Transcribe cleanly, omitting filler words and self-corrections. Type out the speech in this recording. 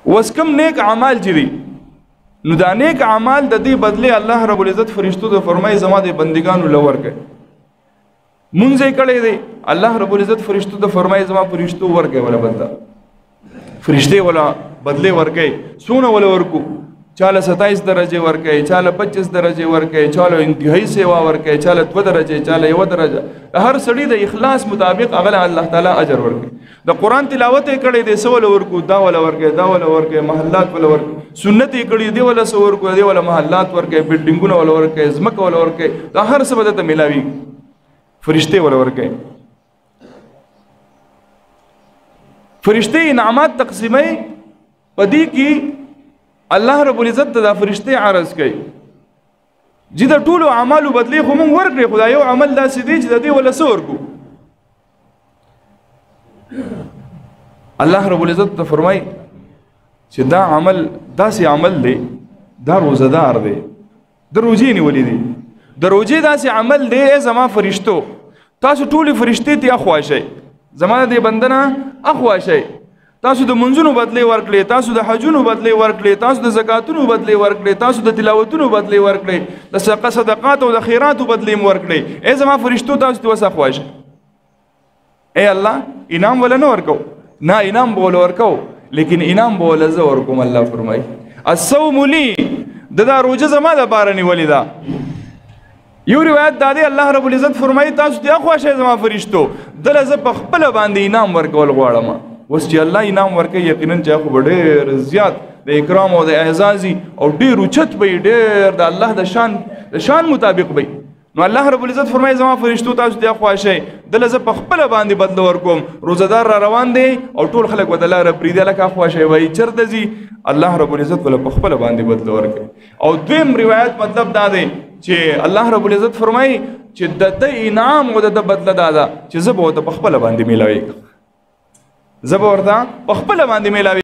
وس کم نیک اعمال چې دي نو دا نیک اعمال د دې بدله الله رب العزت فرشتو ته فرمایي زما د بندگانو لور کوي مونږ یې کړی دی الله رب العزت فرشتو ته فرمایي زما فرشتو ورکوي ولا بدله فرشته ولا بدله ورکوي سونه ولا ورکو چاله 27 درجه ورکوي چاله 25 درجه ورکوي چاله انتهایی سیوا ورکوي چاله 2 درجه چاله 1 درجه هر سړی د اخلاص مطابق هغه الله تعالی اجر ورکوي د قران تلاوت یې کړی دی سوال ورکو دا ولا ورکوي دا ولا ورکوي محلات ولا ورکوي سنت یې کړی دی ولا سو ورکوي دی ولا محلات ورکوي بلډینګونه ولا ورکوي زمکه ولا ورکوي دا هر څه به ته ملاوي فرشته ولا ورکوي فرشته انعامات تقسیمي پدې کې الله رب العزت دا فرشته عرض کوي چې دا ټول اعمالو بدلی خو مونږ ورکړي خدای یو عمل داسې دی چې د دې ولا څه ورکو الله رب العزت ته فرمایي چې دا عمل داسې عمل دی دا روزدار دی د روزې نیولې دی د روزې داسې عمل دی زما فرشتو تاسو ټول فرشتي ته اخوا شئ زما د بندنه اخوا شئ تاسو د منځونو بدلی ورکړي تاسو د حجونو بدلی ورکړي تاسو د زکاتونو بدلی ورکړي تاسو د تلاوتونو بدلی ورکړي د صدقات او د خیراتو بدلی ورکړي ای زما فرشتو تاسو ته وسخوا شئ اے الله انعام ولا نه ورکو نه انعام بول ورکو لیکن انعام بول زه ورکوم الله فرمای الصوم لي دا روزه زما د بار نیولې ده یو روایت دا دی الله رب العزت فرمای تاسو ته خو شه زما فرشتو دله ز په خپل باندې انعام ورکول غواړم وس چې الله انعام ورکي یقینا چې خو ډېر زیات د اکرام او د اعزازي او ډېر اوچت به ډېر د الله د شان مطابق به نو الله رب العزت فرمایي زما فرشتو تاسو ته خواشه دله ز په خپل باندې بدل ورکوم روزدار را روان دي او ټول خلک بدل را پریده لکه خواشه وای چرته زی الله رب العزت ول په خپل باندې بدل ورکي او دویم روایت مطلب دا دی چې الله رب العزت فرمایي چې د انعام او د بدله دا چې زه به په خپل باندې ملوي زه به ورته په خپل باندې ملوي